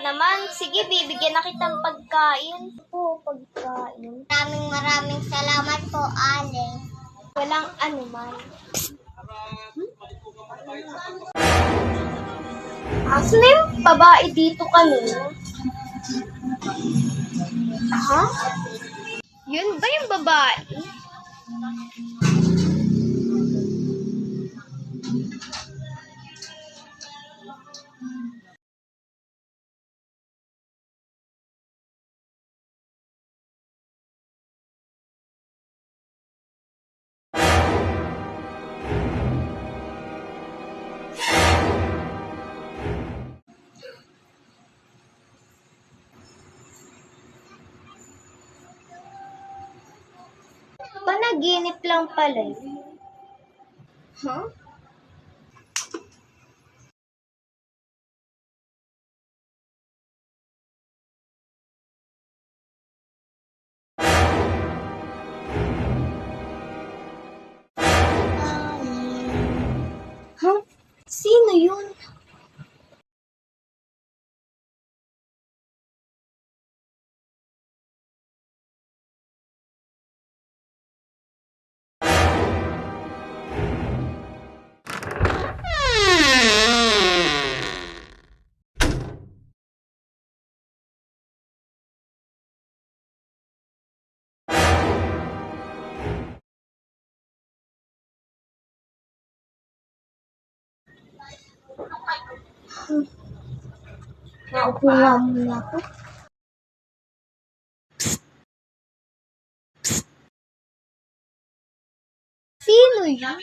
naman. Sige, bibigyan na kitang pagkain. Po, pagkain. Maraming salamat po, Aling. Walang anuman. Asan na yung babae dito kanina? Ha? Yun ba yung babae? Panaginip lang pala yun. Huh? Huh? Sino yun? Naupo nga muna ako. Sino yun?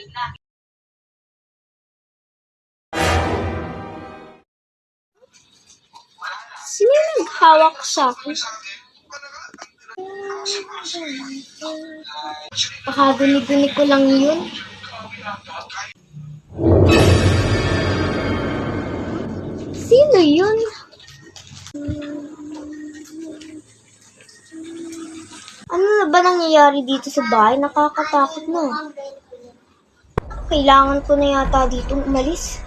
Sino yung naghawak sa akin? Baka guni-guni ko lang yun. Sino yun? Ano na ba nangyayari dito sa bahay? Nakakatakot na. Kailangan ko na yata dito umalis.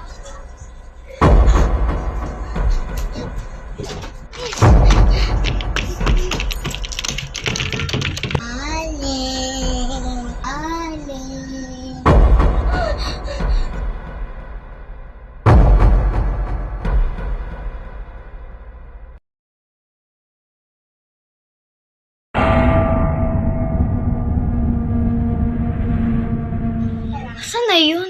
Aling. Saan na yun?